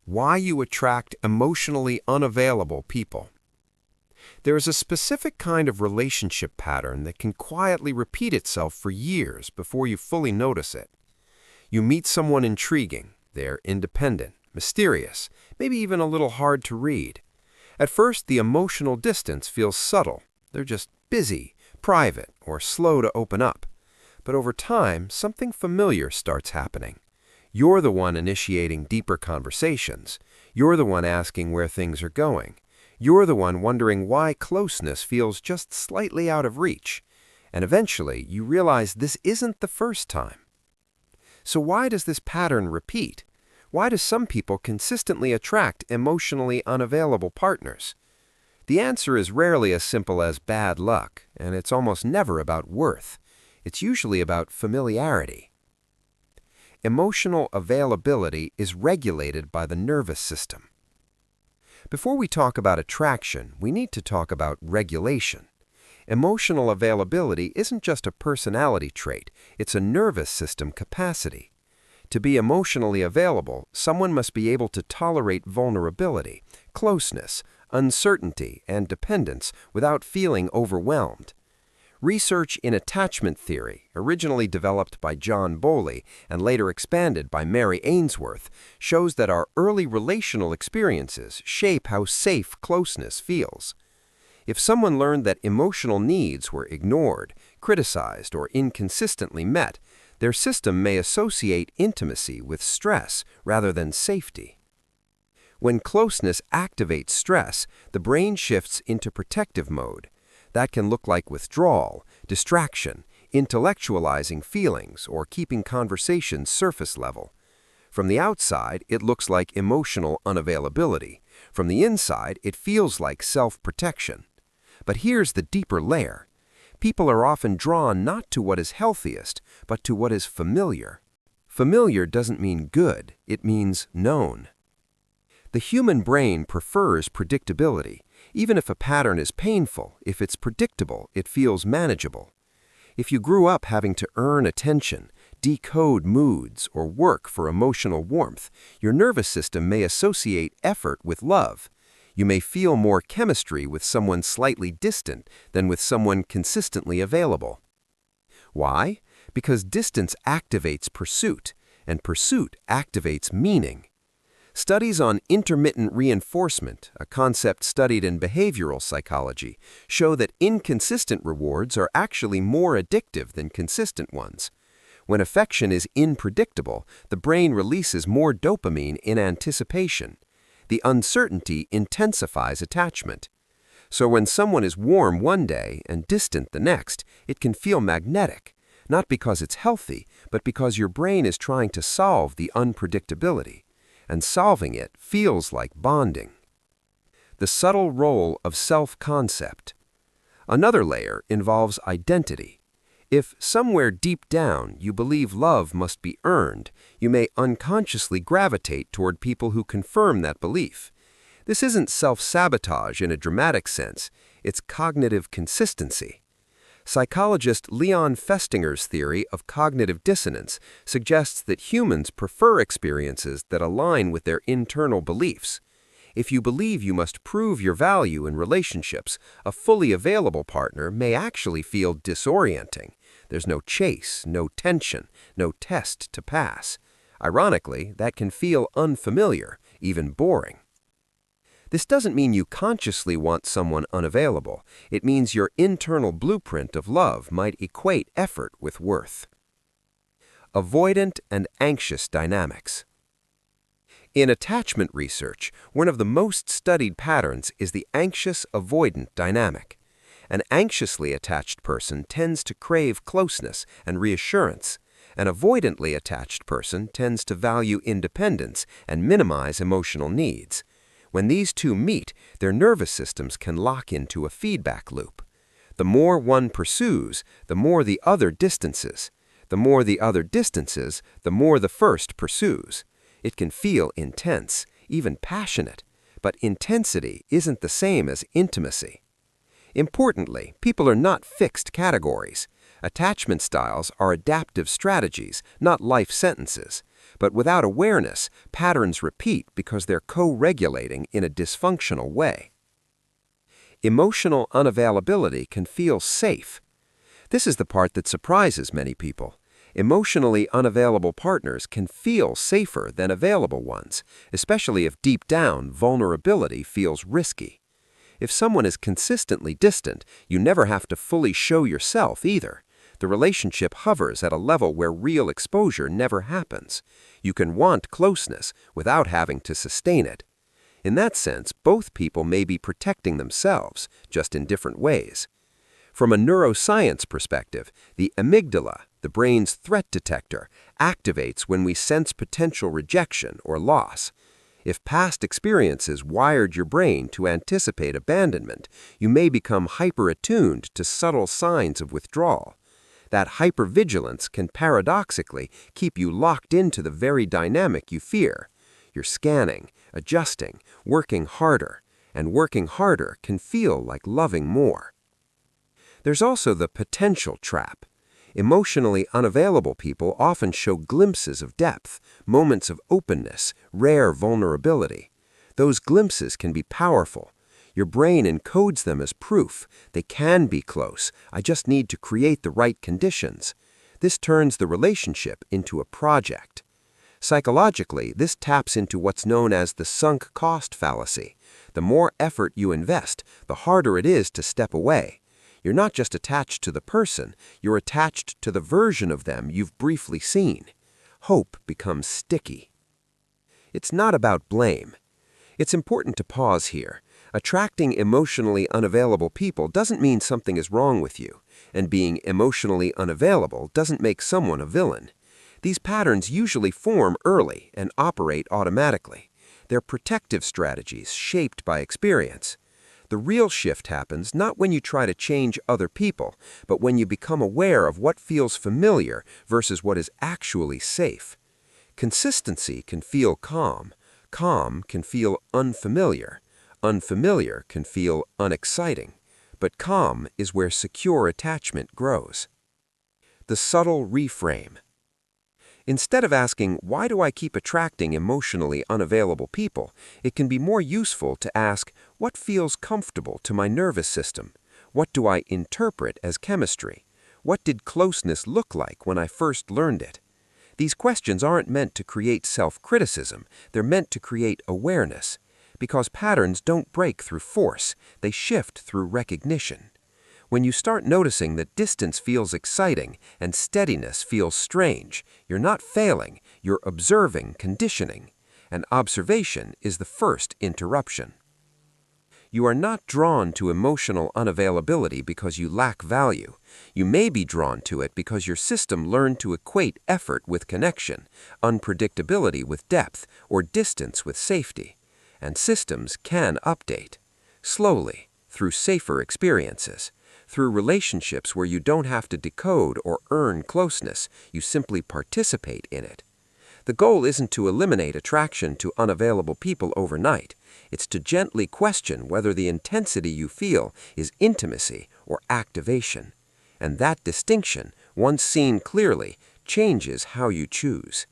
Why you attract emotionally unavailable people. There is a specific kind of relationship pattern that can quietly repeat itself for years before you fully notice it. You meet someone intriguing. They're independent, mysterious, maybe even a little hard to read. At first, the emotional distance feels subtle. They're just busy, private, or slow to open up. But over time, something familiar starts happening. You're the one initiating deeper conversations. You're the one asking where things are going. You're the one wondering why closeness feels just slightly out of reach. And eventually, you realize this isn't the first time. So why does this pattern repeat? Why do some people consistently attract emotionally unavailable partners? The answer is rarely as simple as bad luck, and it's almost never about worth. It's usually about familiarity. Emotional availability is regulated by the nervous system. Before we talk about attraction, we need to talk about regulation. Emotional availability isn't just a personality trait, it's a nervous system capacity. To be emotionally available, someone must be able to tolerate vulnerability, closeness, uncertainty, and dependence without feeling overwhelmed. Research in attachment theory, originally developed by John Bowley and later expanded by Mary Ainsworth, shows that our early relational experiences shape how safe closeness feels. If someone learned that emotional needs were ignored, criticized, or inconsistently met, their system may associate intimacy with stress rather than safety. When closeness activates stress, the brain shifts into protective mode. That can look like withdrawal, distraction, intellectualizing feelings, or keeping conversations surface level. From the outside, it looks like emotional unavailability. From the inside, it feels like self-protection. But here's the deeper layer. People are often drawn not to what is healthiest, but to what is familiar. Familiar doesn't mean good, it means known. The human brain prefers predictability. Even if a pattern is painful, if it's predictable, it feels manageable. If you grew up having to earn attention, decode moods, or work for emotional warmth, your nervous system may associate effort with love. You may feel more chemistry with someone slightly distant than with someone consistently available. Why? Because distance activates pursuit, and pursuit activates meaning. Studies on intermittent reinforcement, a concept studied in behavioral psychology, show that inconsistent rewards are actually more addictive than consistent ones. When affection is unpredictable, the brain releases more dopamine in anticipation. The uncertainty intensifies attachment. So when someone is warm one day and distant the next, it can feel magnetic, not because it's healthy, but because your brain is trying to solve the unpredictability. And solving it feels like bonding. The subtle role of self-concept. Another layer involves identity. If somewhere deep down you believe love must be earned, you may unconsciously gravitate toward people who confirm that belief. This isn't self-sabotage in a dramatic sense, it's cognitive consistency. Psychologist Leon Festinger's theory of cognitive dissonance suggests that humans prefer experiences that align with their internal beliefs. If you believe you must prove your value in relationships, a fully available partner may actually feel disorienting. There's no chase, no tension, no test to pass. Ironically, that can feel unfamiliar, even boring. This doesn't mean you consciously want someone unavailable. It means your internal blueprint of love might equate effort with worth. Avoidant and anxious dynamics. In attachment research, one of the most studied patterns is the anxious-avoidant dynamic. An anxiously attached person tends to crave closeness and reassurance. An avoidantly attached person tends to value independence and minimize emotional needs. When these two meet, their nervous systems can lock into a feedback loop. The more one pursues, the more the other distances. The more the other distances, the more the first pursues. It can feel intense, even passionate, but intensity isn't the same as intimacy. Importantly, people are not fixed categories. Attachment styles are adaptive strategies, not life sentences. But without awareness, patterns repeat because they're co-regulating in a dysfunctional way. Emotional unavailability can feel safe. This is the part that surprises many people. Emotionally unavailable partners can feel safer than available ones, especially if deep down vulnerability feels risky. If someone is consistently distant, you never have to fully show yourself either. The relationship hovers at a level where real exposure never happens. You can want closeness without having to sustain it. In that sense, both people may be protecting themselves, just in different ways. From a neuroscience perspective, the amygdala, the brain's threat detector, activates when we sense potential rejection or loss. If past experiences wired your brain to anticipate abandonment, you may become hyper-attuned to subtle signs of withdrawal. That hypervigilance can paradoxically keep you locked into the very dynamic you fear. You're scanning, adjusting, working harder, and working harder can feel like loving more. There's also the potential trap. Emotionally unavailable people often show glimpses of depth, moments of openness, rare vulnerability. Those glimpses can be powerful. Your brain encodes them as proof. They can be close. I just need to create the right conditions. This turns the relationship into a project. Psychologically, this taps into what's known as the sunk cost fallacy. The more effort you invest, the harder it is to step away. You're not just attached to the person, you're attached to the version of them you've briefly seen. Hope becomes sticky. It's not about blame. It's important to pause here. Attracting emotionally unavailable people doesn't mean something is wrong with you, and being emotionally unavailable doesn't make someone a villain. These patterns usually form early and operate automatically. They're protective strategies shaped by experience. The real shift happens not when you try to change other people, but when you become aware of what feels familiar versus what is actually safe. Consistency can feel calm. Calm can feel unfamiliar. Unfamiliar can feel unexciting. But calm is where secure attachment grows. The subtle reframe. Instead of asking, why do I keep attracting emotionally unavailable people, it can be more useful to ask, what feels comfortable to my nervous system? What do I interpret as chemistry? What did closeness look like when I first learned it? These questions aren't meant to create self-criticism, they're meant to create awareness. Because patterns don't break through force, they shift through recognition. When you start noticing that distance feels exciting and steadiness feels strange, you're not failing, you're observing conditioning. And observation is the first interruption. You are not drawn to emotional unavailability because you lack value. You may be drawn to it because your system learned to equate effort with connection, unpredictability with depth, or distance with safety. And systems can update. Slowly, through safer experiences. Through relationships where you don't have to decode or earn closeness, you simply participate in it. The goal isn't to eliminate attraction to unavailable people overnight. It's to gently question whether the intensity you feel is intimacy or activation. And that distinction, once seen clearly, changes how you choose.